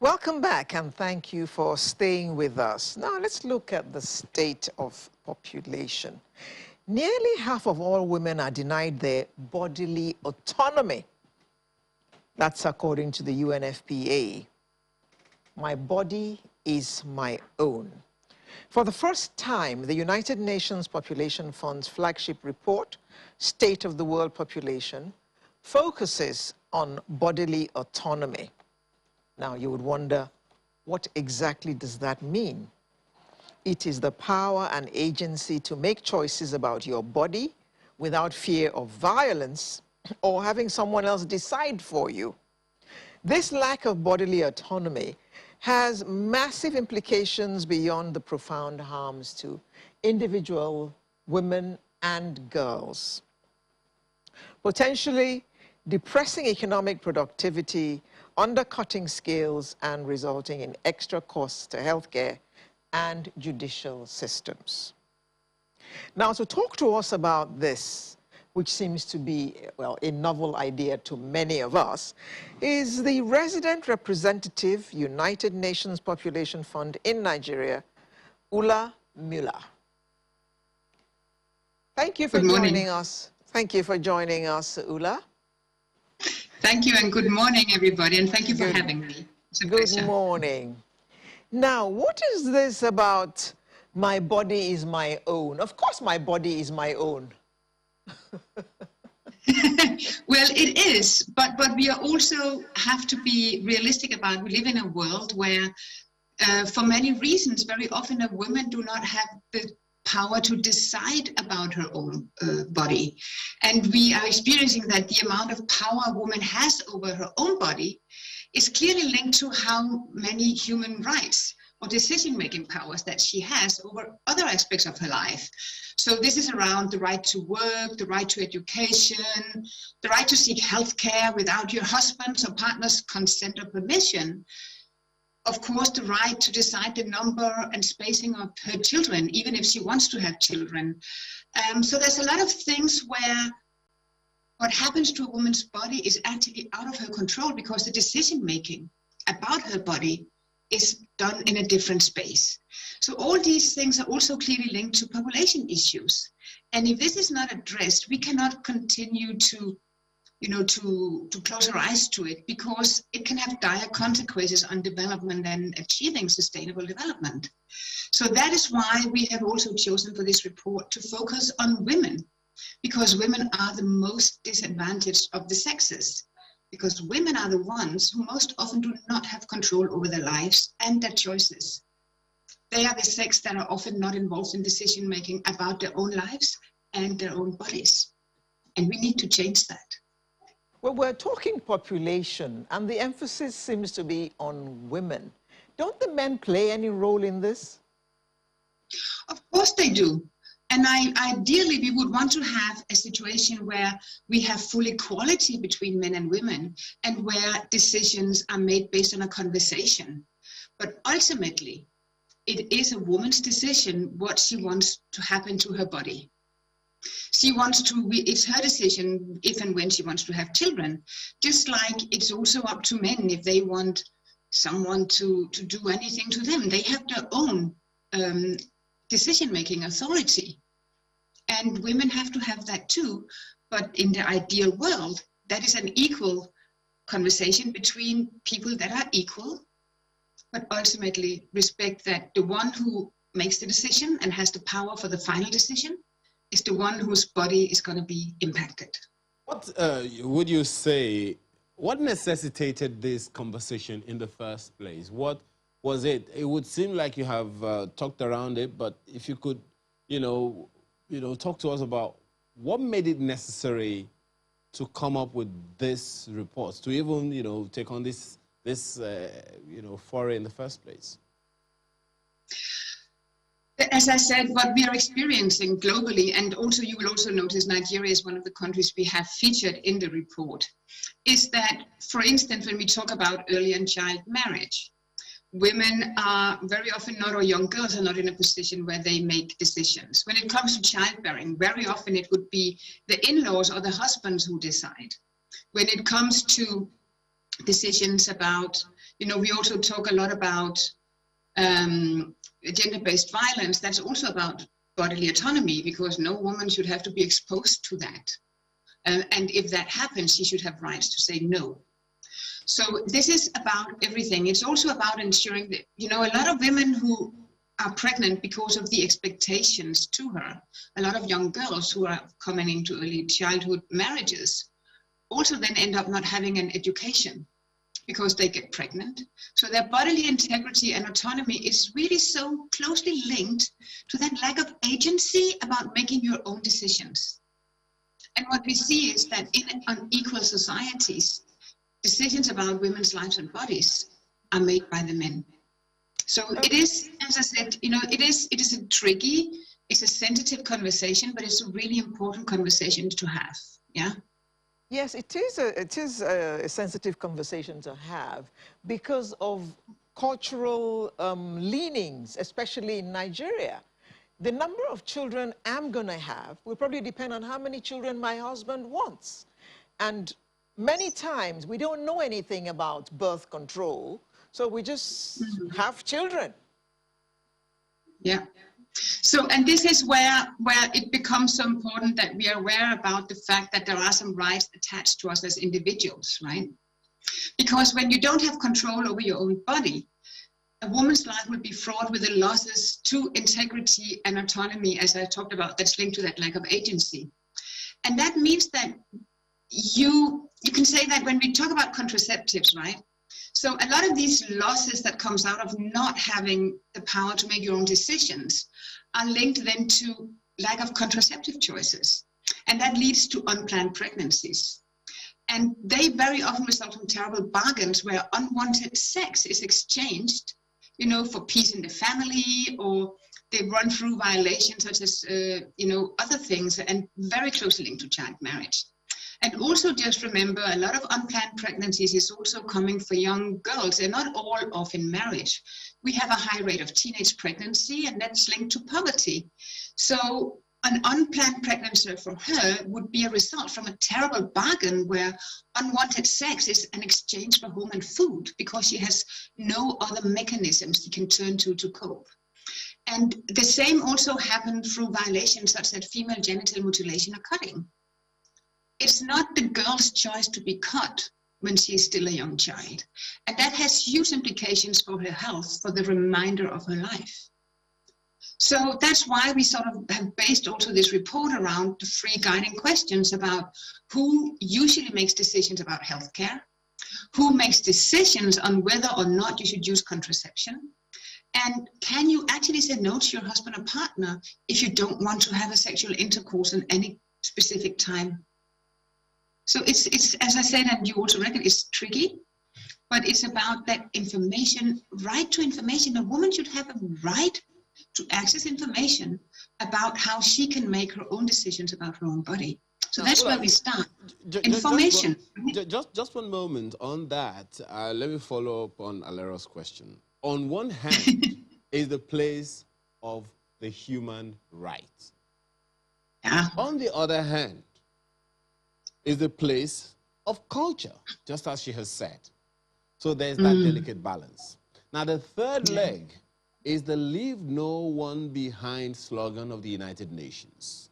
Welcome back, and thank you for staying with us. Now, let's look at the state of population. Nearly half of all women are denied their bodily autonomy. That's according to the UNFPA. My body is my own. For the first time, the United Nations Population Fund's flagship report, State of the World Population, focuses on bodily autonomy. Now, you would wonder, what exactly does that mean? It is the power and agency to make choices about your body without fear of violence or having someone else decide for you. This lack of bodily autonomy has massive implications beyond the profound harms to individual women and girls. Potentially depressing economic productivity, undercutting skills, and resulting in extra costs to healthcare and judicial systems. Now, to talk to us about this, which seems to be, well, a novel idea to many of us, is the resident representative, United Nations Population Fund in Nigeria, Ula Muller. Thank you for joining us. Thank you for joining us, Ula. Thank you, and good morning, everybody, and thank you for having me. It's a pleasure. Good morning. Now, what is this about my body is my own? Of course, my body is my own. Well, it is, but we also have to be realistic about we live in a world where, for many reasons, very often a woman do not have the power to decide about her own body. And we are experiencing that the amount of power a woman has over her own body is clearly linked to how many human rights or decision-making powers that she has over other aspects of her life. So this is around the right to work, the right to education, the right to seek health care without your husband's or partner's consent or permission. Of course, the right to decide the number and spacing of her children, even if she wants to have children. So there's a lot of things where what happens to a woman's body is actually out of her control because the decision-making about her body is done in a different space. So all these things are also clearly linked to population issues. And if this is not addressed, we cannot continue to close our eyes to it because it can have dire consequences on development and achieving sustainable development. So that is why we have also chosen for this report to focus on women, because women are the most disadvantaged of the sexes, because women are the ones who most often do not have control over their lives and their choices. They are the sex that are often not involved in decision-making about their own lives and their own bodies. And we need to change that. Well, we're talking population, and the emphasis seems to be on women. Don't the men play any role in this? Of course they do. And ideally, we would want to have a situation where we have full equality between men and women and where decisions are made based on a conversation. But ultimately, it is a woman's decision what she wants to happen to her body. She wants to, it's her decision if and when she wants to have children, just like it's also up to men if they want someone to do anything to them. They have their own decision-making authority. And women have to have that too. But in the ideal world, that is an equal conversation between people that are equal, but ultimately respect that the one who makes the decision and has the power for the final decision is the one whose body is going to be impacted. What would you say, what necessitated this conversation in the first place? What was it? It would seem like you have talked around it, but if you could, talk to us about what made it necessary to come up with this report, to even, take on this foray in the first place. As I said, what we are experiencing globally, and also you will also notice Nigeria is one of the countries we have featured in the report, is that, for instance, when we talk about early and child marriage, women are very often not, or young girls are not in a position where they make decisions. When it comes to childbearing, very often it would be the in-laws or the husbands who decide. When it comes to decisions about We also talk a lot about gender-based violence. That's also about bodily autonomy, because no woman should have to be exposed to that. And if that happens, she should have rights to say no. So this is about everything. It's also about ensuring that, a lot of women who are pregnant because of the expectations to her, a lot of young girls who are coming into early childhood marriages, also then end up not having an education because they get pregnant. So their bodily integrity and autonomy is really so closely linked to that lack of agency about making your own decisions. And what we see is that in unequal societies, decisions about women's lives and bodies are made by the men. So it is, as I said, it is a tricky, it's a sensitive conversation, but it's a really important conversation to have. Yeah. Yes, it is a sensitive conversation to have because of cultural leanings, especially in Nigeria. The number of children I'm going to have will probably depend on how many children my husband wants. And many times we don't know anything about birth control, so we just have children. Yeah. So, and this is where it becomes so important that we are aware about the fact that there are some rights attached to us as individuals, right? Because when you don't have control over your own body, a woman's life will be fraught with the losses to integrity and autonomy, as I talked about, that's linked to that lack of agency. And that means that you can say that when we talk about contraceptives, right? So a lot of these losses that comes out of not having the power to make your own decisions are linked then to lack of contraceptive choices. And that leads to unplanned pregnancies. And they very often result in terrible bargains where unwanted sex is exchanged, for peace in the family, or they run through violations such as, other things, and very closely linked to child marriage. And also just remember, a lot of unplanned pregnancies is also coming for young girls. They're not all off in marriage. We have a high rate of teenage pregnancy, and that's linked to poverty. So an unplanned pregnancy for her would be a result from a terrible bargain where unwanted sex is an exchange for home and food, because she has no other mechanisms she can turn to cope. And the same also happened through violations such as female genital mutilation or cutting. It's not the girl's choice to be cut when she is still a young child. And that has huge implications for her health for the remainder of her life. So that's why we sort of have based also this report around the 3 guiding questions about who usually makes decisions about healthcare, who makes decisions on whether or not you should use contraception, and can you actually say no to your husband or partner if you don't want to have a sexual intercourse in any specific time. So it's as I said, and you also reckon, it's tricky, but it's about that information, right to information. A woman should have a right to access information about how she can make her own decisions about her own body. So that's where we start. Information. Just one moment on that. Let me follow up on Alero's question. On one hand is the place of the human right. Yeah. On the other hand is the place of culture, just as she has said. So there's that delicate balance. Now the third leg is the leave no one behind slogan of the United Nations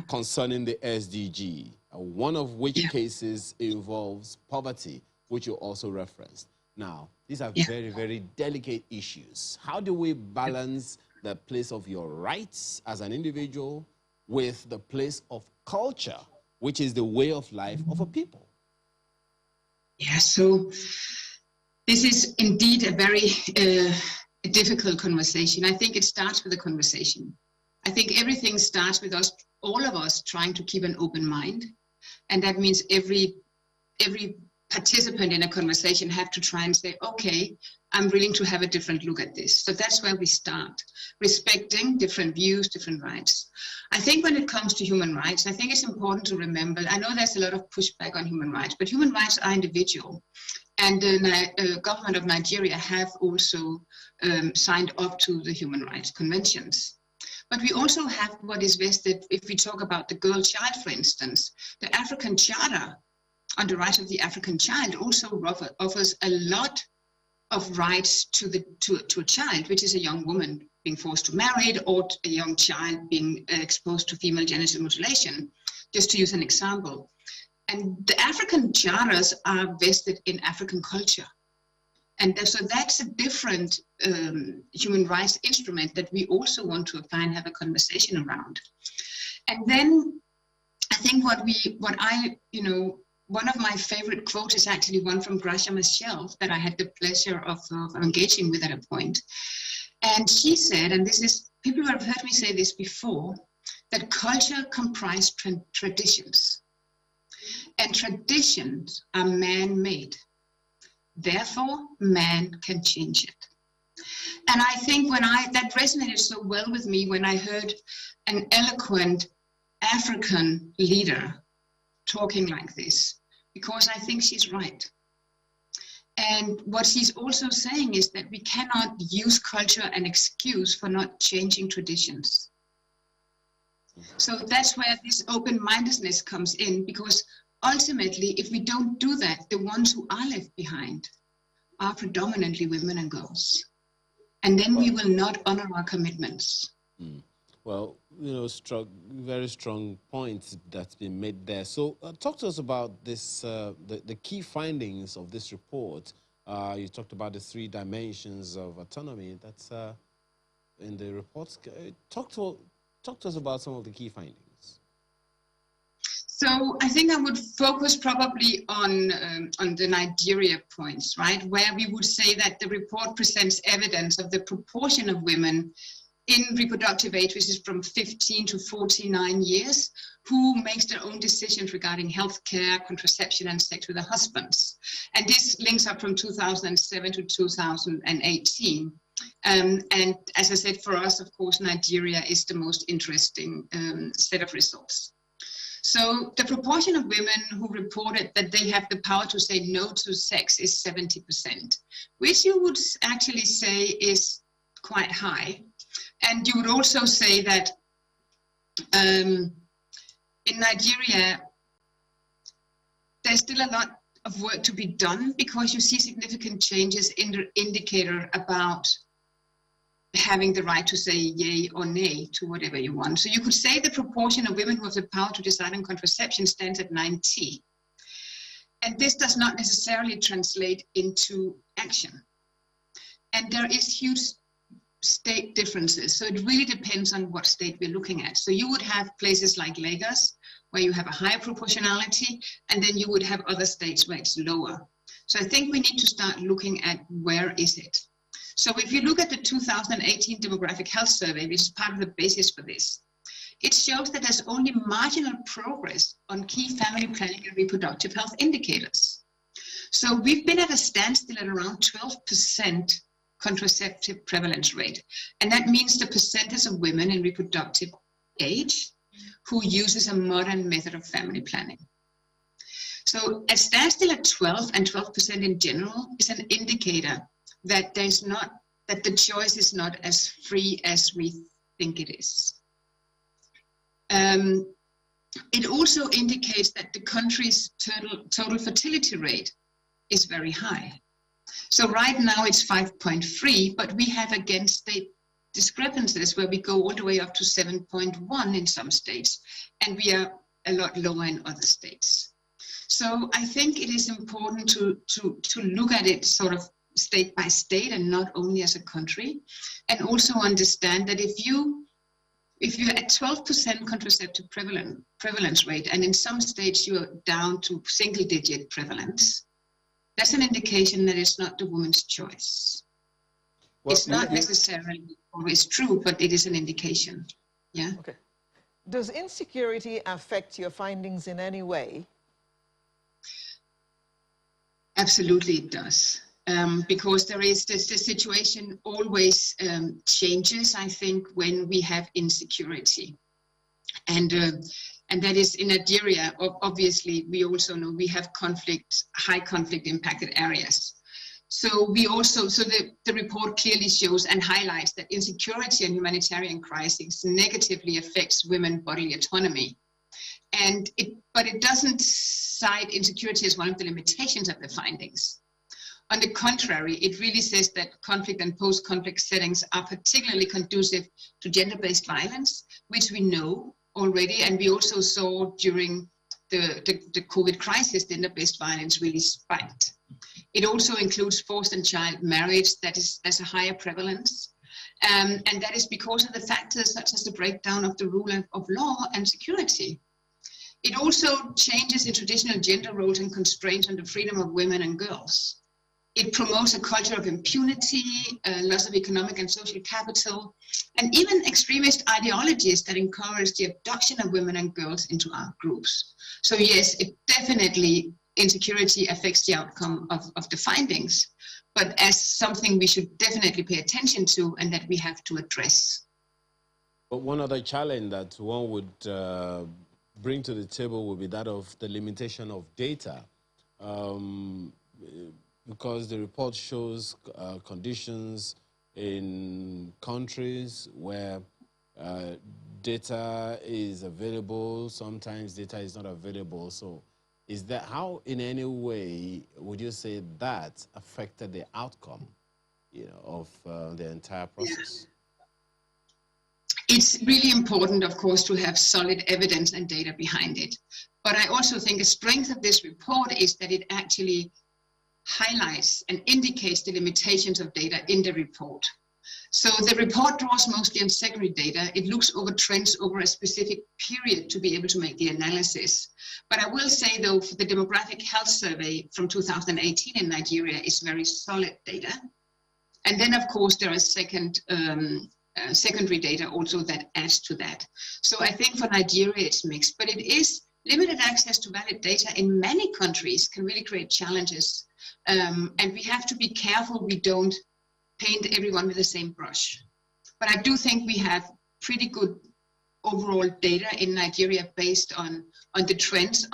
concerning the SDG, one of which cases involves poverty, which you also referenced. Now, these are very, very delicate issues. How do we balance the place of your rights as an individual with the place of culture, which is the way of life of a people? Yeah, so this is indeed a very difficult conversation. I think it starts with a conversation. I think everything starts with us, all of us, trying to keep an open mind. And that means every participant in a conversation have to try and say, okay, I'm willing to have a different look at this. So that's where we start, respecting different views, different rights. I think when it comes to human rights, I think it's important to remember, I know there's a lot of pushback on human rights, but human rights are individual. And the government of Nigeria have also signed up to the human rights conventions. But we also have what is vested, if we talk about the girl child, for instance, the African Charter on the rights of the African child also offers a lot of rights to a child, which is a young woman being forced to marry, or a young child being exposed to female genital mutilation, just to use an example. And the African charters are vested in African culture. And so that's a different human rights instrument that we also want to apply and have a conversation around. And then I think one of my favorite quotes is actually one from Gracia Machel that I had the pleasure of engaging with at a point. And she said, and this is, people have heard me say this before, that culture comprises traditions. And traditions are man-made. Therefore, man can change it. And I think that resonated so well with me when I heard an eloquent African leader talking like this, because I think she's right. And what she's also saying is that we cannot use culture as an excuse for not changing traditions. So that's where this open-mindedness comes in, because ultimately, if we don't do that, the ones who are left behind are predominantly women and girls. And then we will not honor our commitments. Well, very strong points that's been made there. So talk to us about this, the key findings of this report. You talked about the 3 dimensions of autonomy that's in the reports. Talk to us about some of the key findings. So I think I would focus probably on the Nigeria points, right? Where we would say that the report presents evidence of the proportion of women in reproductive age, which is from 15 to 49 years, who makes their own decisions regarding healthcare, contraception, and sex with their husbands. And this links up from 2007 to 2018. And as I said, for us, of course, Nigeria is the most interesting set of results. So the proportion of women who reported that they have the power to say no to sex is 70%, which you would actually say is quite high. And you would also say that in Nigeria, there's still a lot of work to be done, because you see significant changes in the indicator about having the right to say yay or nay to whatever you want. So you could say the proportion of women who have the power to decide on contraception stands at 90. And this does not necessarily translate into action. And there is huge state differences. So it really depends on what state we're looking at. So you would have places like Lagos, where you have a higher proportionality, and then you would have other states where it's lower. So I think we need to start looking at where is it. So if you look at the 2018 Demographic Health Survey, which is part of the basis for this, it shows that there's only marginal progress on key family planning and reproductive health indicators. So we've been at a standstill at around 12% contraceptive prevalence rate. And that means the percentage of women in reproductive age who uses a modern method of family planning. So a standstill at 12 and 12% in general is an indicator that that the choice is not as free as we think it is. It also indicates that the country's total fertility rate is very high. So right now it's 5.3, but we have again state discrepancies where we go all the way up to 7.1 in some states, and we are a lot lower in other states. So I think it is important to look at it sort of state by state and not only as a country, and also understand that if you're at 12% contraceptive prevalence rate, and in some states you're down to single-digit prevalence, that's an indication that it's not the woman's choice. Well, it's not necessarily always true, but it is an indication. Yeah. Okay. Does insecurity affect your findings in any way? Absolutely, it does. Because there is the situation always changes, I think, when we have insecurity. And that is in Nigeria, obviously, we also know we have high conflict impacted areas. So the report clearly shows and highlights that insecurity and humanitarian crisis negatively affects women's bodily autonomy. But it doesn't cite insecurity as one of the limitations of the findings. On the contrary, it really says that conflict and post-conflict settings are particularly conducive to gender-based violence, which we know already, and we also saw during the COVID crisis, gender-based violence really spiked. It also includes forced and child marriage that's a higher prevalence. And that is because of the factors such as the breakdown of the rule of law and security. It also changes in traditional gender roles and constraints on the freedom of women and girls. It promotes a culture of impunity, loss of economic and social capital, and even extremist ideologies that encourage the abduction of women and girls into our groups. So yes, it definitely, insecurity affects the outcome of the findings, but as something we should definitely pay attention to and that we have to address. But one other challenge that one would bring to the table would be that of the limitation of data. Because the report shows conditions in countries where data is available, sometimes data is not available. So is that how in any way would you say that affected the outcome, you know, of the entire process? Yeah. It's really important, of course, to have solid evidence and data behind it. But I also think a strength of this report is that it actually highlights and indicates the limitations of data in the report. So the report draws mostly on secondary data. It looks over trends over a specific period to be able to make the analysis. But I will say, though, for the demographic health survey from 2018 in Nigeria is very solid data. And then, of course, there is secondary data also that adds to that. So I think for Nigeria it's mixed, but it is limited access to valid data in many countries can really create challenges. And we have to be careful we don't paint everyone with the same brush. But I do think we have pretty good overall data in Nigeria based on the trends,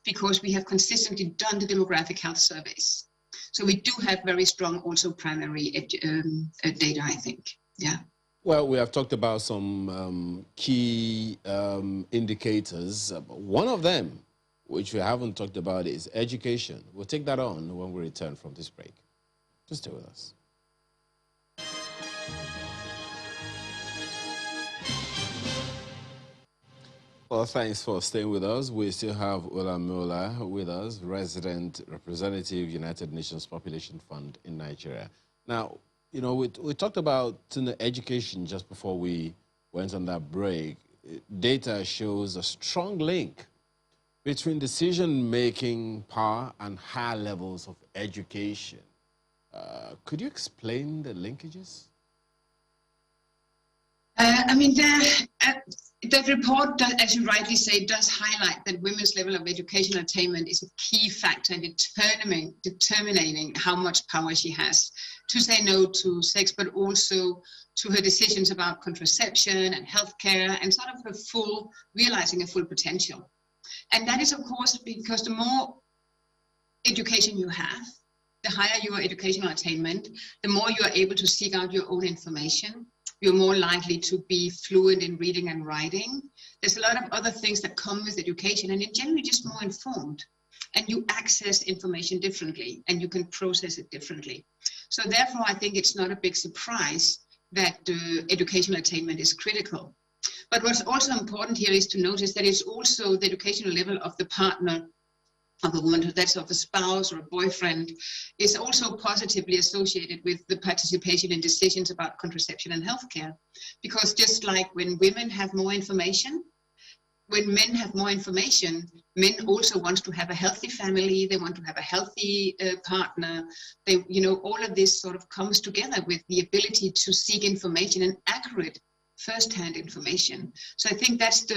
because we have consistently done the demographic health surveys. So we do have very strong also primary data, I think. Yeah. Well, we have talked about some key indicators. One of them, which we haven't talked about, is education. We'll take that on when we return from this break. Just stay with us. Well, thanks for staying with us. We still have Ola Mola with us, resident representative, United Nations Population Fund in Nigeria. Now, you know, we talked about education just before we went on that break. Data shows a strong link between decision-making power and higher levels of education. Could you explain the linkages? I mean, the report, as you rightly say, does highlight that women's level of education attainment is a key factor in determining how much power she has to say no to sex, but also to her decisions about contraception and healthcare and sort of her realizing a full potential. And that is, of course, because the more education you have, the higher your educational attainment, the more you are able to seek out your own information. You're more likely to be fluent in reading and writing. There's a lot of other things that come with education, and you're generally just more informed. And you access information differently, and you can process it differently. So therefore, I think it's not a big surprise that educational attainment is critical. But what's also important here is to notice that it's also the educational level of the partner of a woman, that's of a spouse or a boyfriend, is also positively associated with the participation in decisions about contraception and healthcare. Because just like when women have more information, when men have more information, men also want to have a healthy family, they want to have a healthy partner. They, you know, all of this sort of comes together with the ability to seek information and accurate first-hand information. So I think that's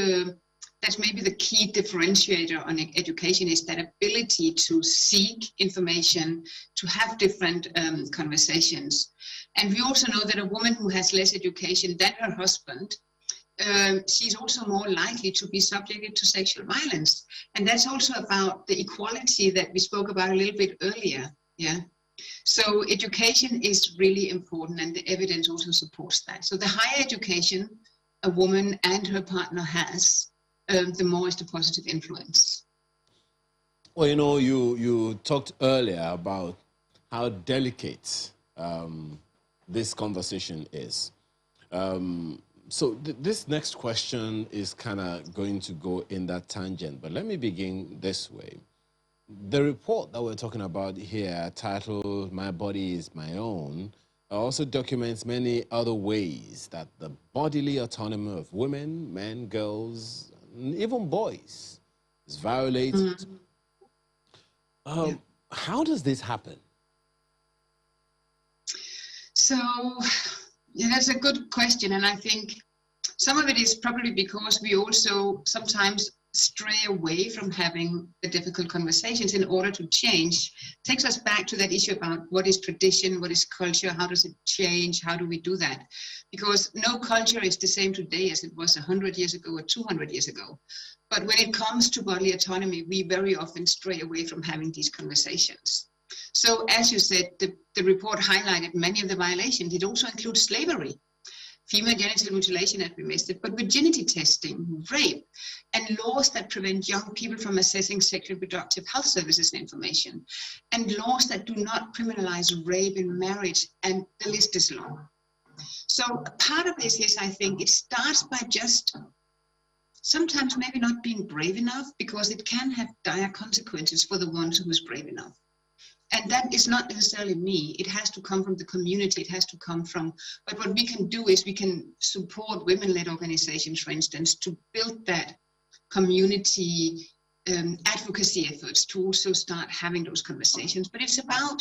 maybe the key differentiator on education, is that ability to seek information, to have different conversations. And we also know that a woman who has less education than her husband, she's also more likely to be subjected to sexual violence. And that's also about the equality that we spoke about a little bit earlier. Yeah. So education is really important, and the evidence also supports that. So the higher education a woman and her partner has, the more is the positive influence. Well, you know, you talked earlier about how delicate this conversation is. So this next question is kind of going to go in that tangent, but let me begin this way. The report that we're talking about here, titled "My Body is My Own," also documents many other ways that the bodily autonomy of women, men, girls, and even boys is violated. How does this happen? So, yeah, that's a good question. And I think some of it is probably because we also sometimes stray away from having the difficult conversations in order to change. Takes us back to that issue about what is tradition, what is culture, how does it change, how do we do that? Because no culture is the same today as it was 100 years ago or 200 years ago. But when it comes to bodily autonomy, we very often stray away from having these conversations. So as you said, the report highlighted many of the violations. It also includes slavery, female genital mutilation, as we missed it, but virginity testing, rape, and laws that prevent young people from accessing sexual reproductive health services and information, and laws that do not criminalize rape in marriage, and the list is long. So part of this is, I think, it starts by just sometimes maybe not being brave enough, because it can have dire consequences for the ones who is brave enough. And that is not necessarily me. It has to come from the community. It has to come from, but what we can do is we can support women-led organizations, for instance, to build that community advocacy efforts to also start having those conversations. But it's about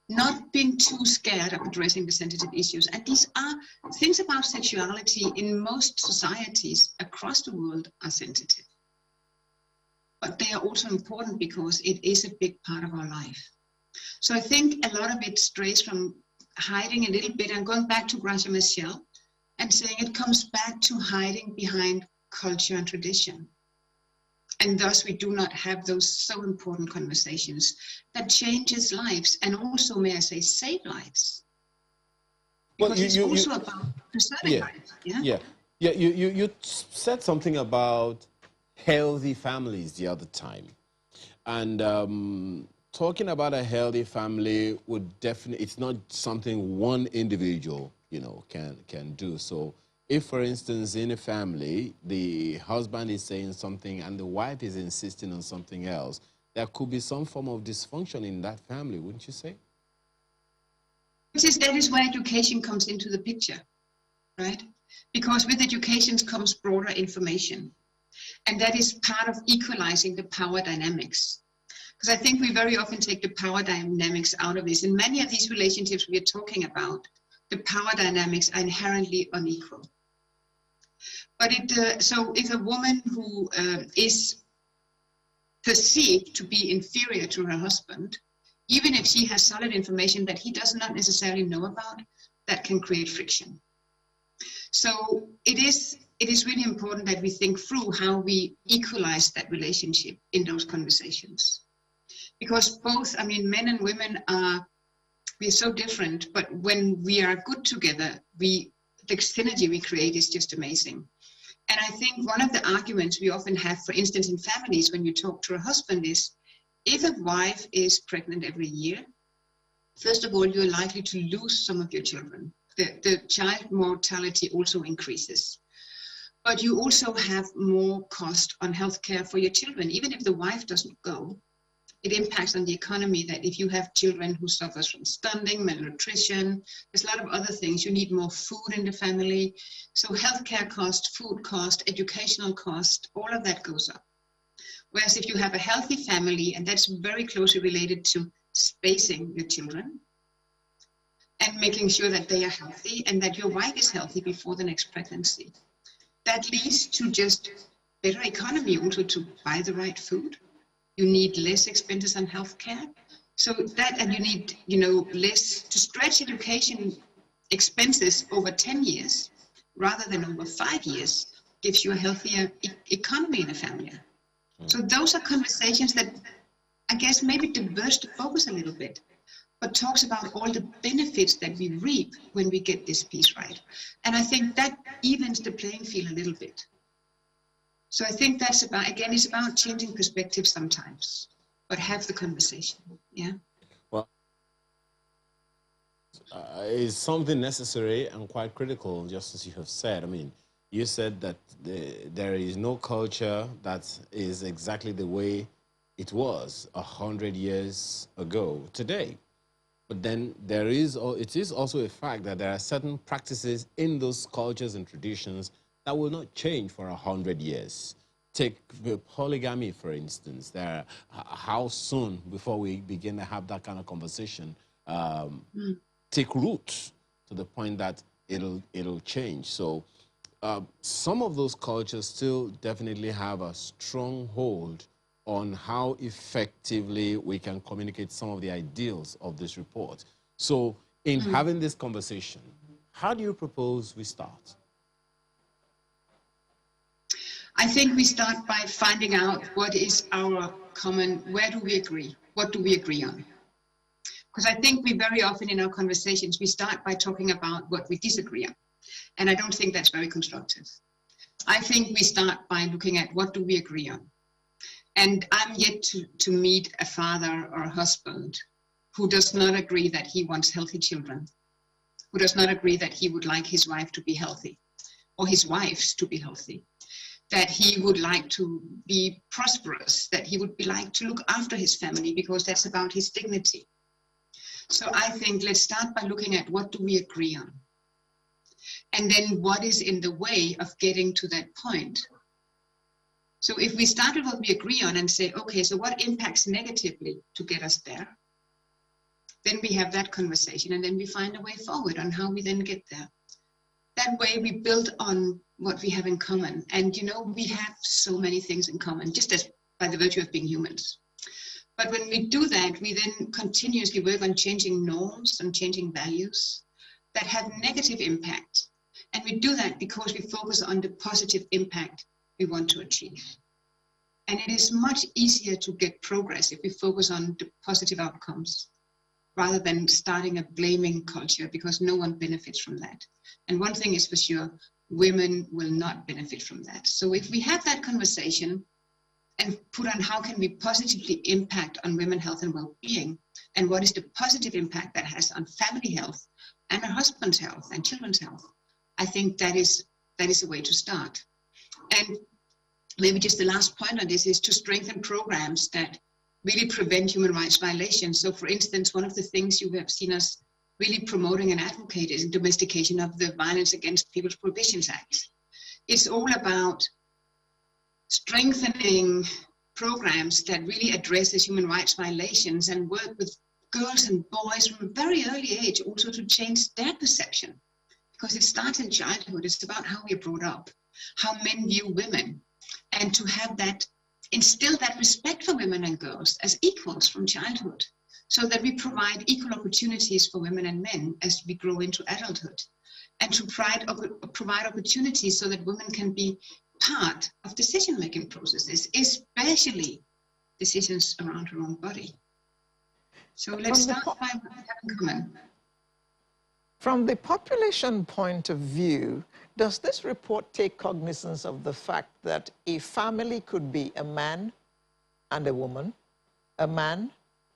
not being too scared of addressing the sensitive issues. And these are things about sexuality in most societies across the world are sensitive. But they are also important because it is a big part of our life. So I think a lot of it strays from hiding a little bit and going back to Gracia Michel and saying it comes back to hiding behind culture and tradition. And thus we do not have those so important conversations that changes lives and also, may I say, save lives. Because it's also about preserving lives. You said something about healthy families the other time, and talking about a healthy family would definitely, it's not something one individual can do. So if, for instance, in a family the husband is saying something and the wife is insisting on something else, there could be some form of dysfunction in that family, wouldn't you say? That is where education comes into the picture, right? Because with education comes broader information. And that is part of equalizing the power dynamics. Because I think we very often take the power dynamics out of this. In many of these relationships we are talking about, the power dynamics are inherently unequal. But so if a woman who is perceived to be inferior to her husband, even if she has solid information that he does not necessarily know about, that can create friction. So it is really important that we think through how we equalize that relationship in those conversations. Because both, I mean, men and women we're so different, but when we are good together, the synergy we create is just amazing. And I think one of the arguments we often have, for instance, in families, when you talk to a husband is, if a wife is pregnant every year, first of all, you're likely to lose some of your children. The child mortality also increases. But you also have more cost on healthcare for your children. Even if the wife doesn't go, it impacts on the economy, that if you have children who suffer from stunting, malnutrition, there's a lot of other things. You need more food in the family. So healthcare cost, food cost, educational cost, all of that goes up. Whereas if you have a healthy family, and that's very closely related to spacing your children and making sure that they are healthy and that your wife is healthy before the next pregnancy, that leads to just better economy, also to buy the right food. You need less expenses on healthcare. So that, and you need, less to stretch education expenses over 10 years rather than over 5 years, gives you a healthier economy in a family. So those are conversations that I guess maybe diverge the focus a little bit, but talks about all the benefits that we reap when we get this piece right. And I think that evens the playing field a little bit. So I think that's about, again, it's about changing perspectives sometimes, but have the conversation, yeah? is something necessary and quite critical, just as you have said. I mean, you said that there is no culture that is exactly the way it was 100 years ago today. But then it is also a fact that there are certain practices in those cultures and traditions that will not change for 100 years. Take polygamy, for instance. How soon before we begin to have that kind of conversation take root to the point that it'll change. So some of those cultures still definitely have a strong hold on how effectively we can communicate some of the ideals of this report. So in having this conversation, how do you propose we start? I think we start by finding out what is our common, where do we agree? What do we agree on? Because I think we very often in our conversations, we start by talking about what we disagree on. And I don't think that's very constructive. I think we start by looking at what do we agree on. And I'm yet to meet a father or a husband who does not agree that he wants healthy children, who does not agree that he would like his wife to be healthy, or his wives to be healthy, that he would like to be prosperous, that he would be like to look after his family because that's about his dignity. So I think let's start by looking at what do we agree on? And then what is in the way of getting to that point? So if we start with what we agree on and say, okay, so what impacts negatively to get us there? Then we have that conversation and then we find a way forward on how we then get there. That way we build on what we have in common. And you know, we have so many things in common, just as by the virtue of being humans. But when we do that, we then continuously work on changing norms and changing values that have negative impact. And we do that because we focus on the positive impact we want to achieve. And it is much easier to get progress if we focus on the positive outcomes rather than starting a blaming culture because no one benefits from that. And one thing is for sure, women will not benefit from that. So if we have that conversation and put on how can we positively impact on women's health and well-being, and what is the positive impact that has on family health and our husband's health and children's health, I think that is a way to start. And maybe just the last point on this is to strengthen programs that really prevent human rights violations. So for instance, one of the things you have seen us really promoting and advocate is domestication of the Violence Against People's Prohibitions Act. It's all about strengthening programs that really addresses human rights violations and work with girls and boys from a very early age also to change their perception. Because it starts in childhood. It's about how we're brought up, how men view women, and to have that, instill that respect for women and girls as equals from childhood, so that we provide equal opportunities for women and men as we grow into adulthood, and to provide opportunities so that women can be part of decision-making processes, especially decisions around her own body. So let's start by having common. From the population point of view, does this report take cognizance of the fact that a family could be a man and a woman, a man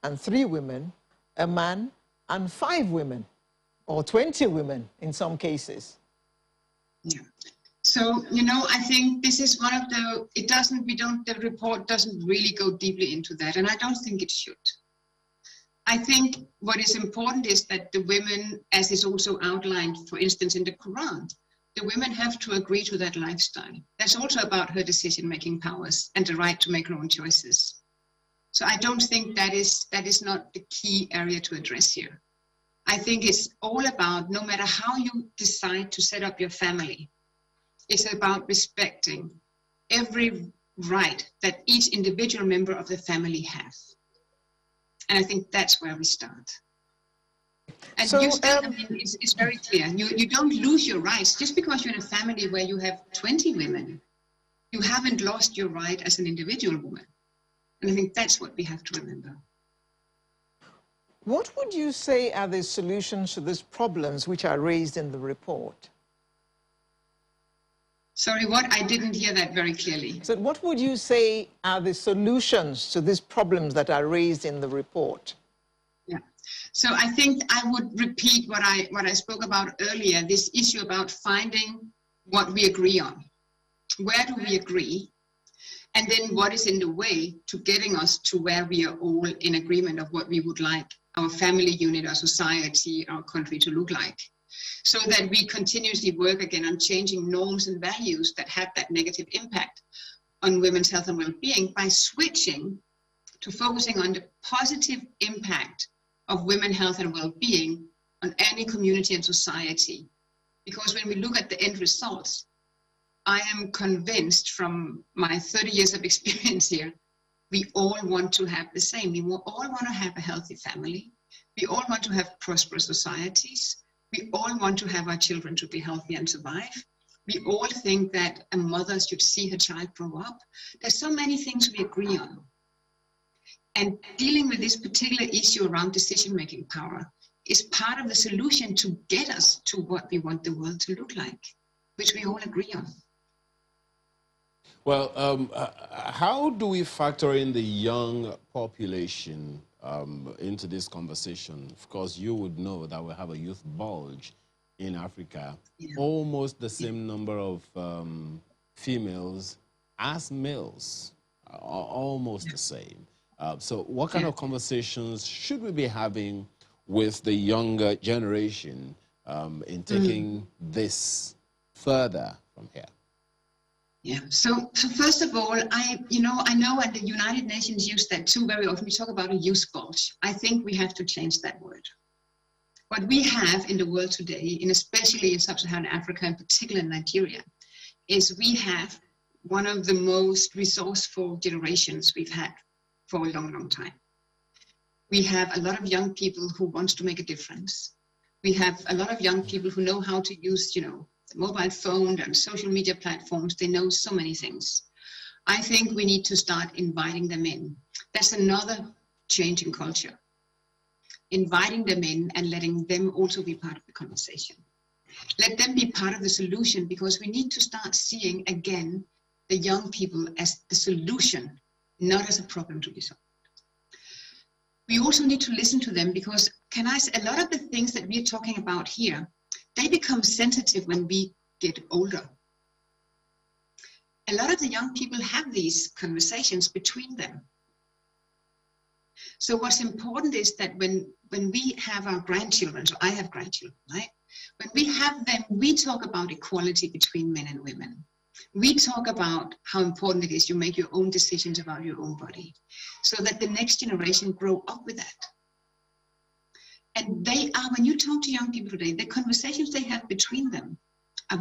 and 3 women, a man and 5 women, or 20 women in some cases? Yeah. So, you know, I think this is one of the report doesn't really go deeply into that, and I don't think it should. I think what is important is that the women, as is also outlined, for instance, in the Quran, the women have to agree to that lifestyle. That's also about her decision-making powers and the right to make her own choices. So I don't think that is not the key area to address here. I think it's all about, no matter how you decide to set up your family, it's about respecting every right that each individual member of the family has. And I think that's where we start. And so, it's very clear. You don't lose your rights just because you're in a family where you have 20 women. You haven't lost your right as an individual woman. And I think that's what we have to remember. What would you say are the solutions to these problems which are raised in the report? Sorry, what? I didn't hear that very clearly. So what would you say are the solutions to these problems that are raised in the report? Yeah. So I think I would repeat what I spoke about earlier, this issue about finding what we agree on. Where do we agree? And then what is in the way to getting us to where we are all in agreement of what we would like our family unit, our society, our country to look like. So that we continuously work again on changing norms and values that have that negative impact on women's health and well-being by switching to focusing on the positive impact of women's health and well-being on any community and society. Because when we look at the end results, I am convinced from my 30 years of experience here, we all want to have the same. We all want to have a healthy family. We all want to have prosperous societies. We all want to have our children to be healthy and survive. We all think that a mother should see her child grow up. There's so many things we agree on. And dealing with this particular issue around decision-making power is part of the solution to get us to what we want the world to look like, which we all agree on. Well, how do we factor in the young population into this conversation? Of course, you would know that we have a youth bulge in Africa, almost the same number of females as males, almost the same. So what kind of conversations should we be having with the younger generation in taking this further from here? Yeah. So first of all, I know at the United Nations use that too very often. We talk about a youth bulge. I think we have to change that word. What we have in the world today, and especially in sub-Saharan Africa, in particular in Nigeria, is we have one of the most resourceful generations we've had for a long, long time. We have a lot of young people who want to make a difference. We have a lot of young people who know how to use, the mobile phone and social media platforms. They know so many things. I think we need to start inviting them in. That's another change in culture. Inviting them in and letting them also be part of the conversation. Let them be part of the solution, because we need to start seeing again the young people as the solution, not as a problem to be solved. We also need to listen to them, because a lot of the things that we're talking about here, they become sensitive when we get older. A lot of the young people have these conversations between them. So what's important is that when we have our grandchildren, so I have grandchildren, right? When we have them, we talk about equality between men and women. We talk about how important it is you make your own decisions about your own body, so that the next generation grow up with that. And when you talk to young people today, the conversations they have between them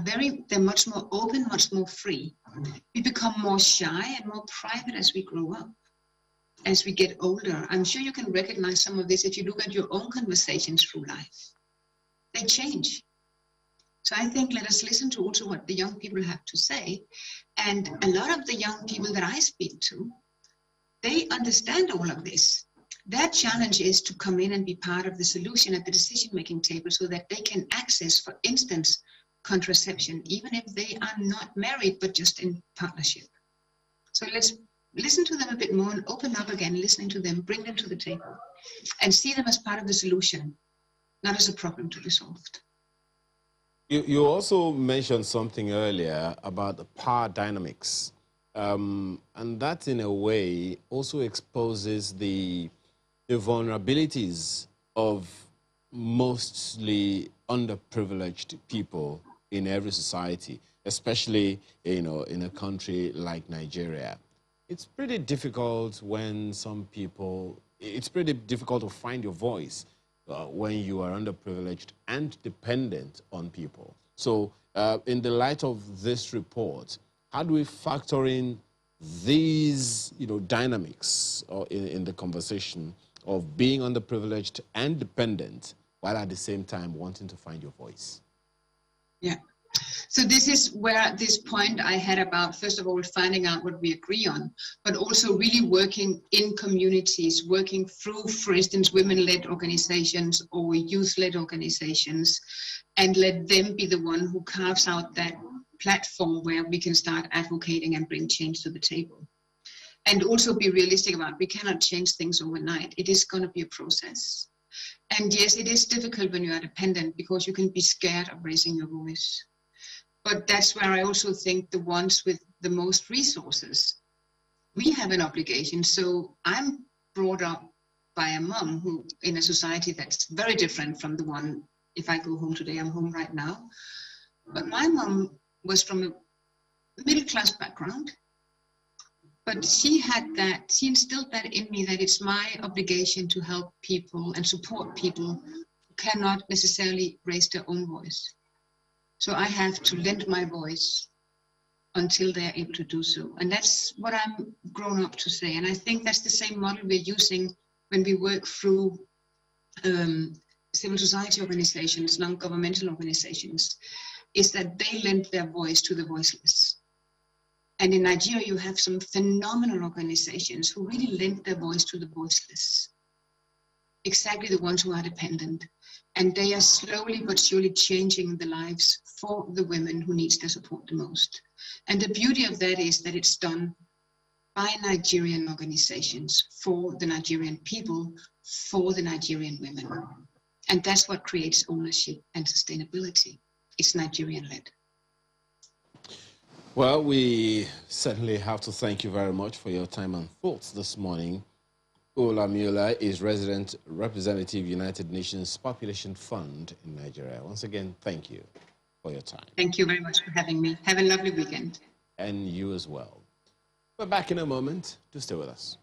they're much more open, much more free. We become more shy and more private as we grow up, as we get older. I'm sure you can recognize some of this if you look at your own conversations through life. They change. So I think let us listen to also what the young people have to say. And a lot of the young people that I speak to, they understand all of this. Their challenge is to come in and be part of the solution at the decision-making table, so that they can access, for instance, contraception, even if they are not married, but just in partnership. So let's listen to them a bit more and open up again, listening to them, bring them to the table, and see them as part of the solution, not as a problem to be solved. You also mentioned something earlier about the power dynamics, and that in a way also exposes the vulnerabilities of mostly underprivileged people in every society, especially in a country like Nigeria. It's pretty difficult when it's pretty difficult to find your voice when you are underprivileged and dependent on people. So in the light of this report, how do we factor in these dynamics in the conversation of being underprivileged and dependent, while at the same time wanting to find your voice? Yeah. So this is where this point I had about, first of all, finding out what we agree on, but also really working in communities, working through, for instance, women-led organizations or youth-led organizations, and let them be the one who carves out that platform where we can start advocating and bring change to the table. And also be realistic about, we cannot change things overnight. It is going to be a process. And yes, it is difficult when you are dependent because you can be scared of raising your voice. But that's where I also think the ones with the most resources, we have an obligation. So I'm brought up by a mom who, in a society that's very different from the one, if I go home today, I'm home right now. But my mom was from a middle-class background, but she instilled that in me, that it's my obligation to help people and support people who cannot necessarily raise their own voice. So I have to lend my voice until they're able to do so. And that's what I'm grown up to say. And I think that's the same model we're using when we work through civil society organizations, non-governmental organizations, is that they lend their voice to the voiceless. And in Nigeria, you have some phenomenal organizations who really lend their voice to the voiceless, exactly the ones who are dependent. And they are slowly but surely changing the lives for the women who needs their support the most. And the beauty of that is that it's done by Nigerian organizations, for the Nigerian people, for the Nigerian women. And that's what creates ownership and sustainability. It's Nigerian-led. Well, we certainly have to thank you very much for your time and thoughts this morning. Olamiola is Resident Representative, United Nations Population Fund in Nigeria. Once again, thank you for your time. Thank you very much for having me. Have a lovely weekend. And you as well. We're back in a moment. Do stay with us.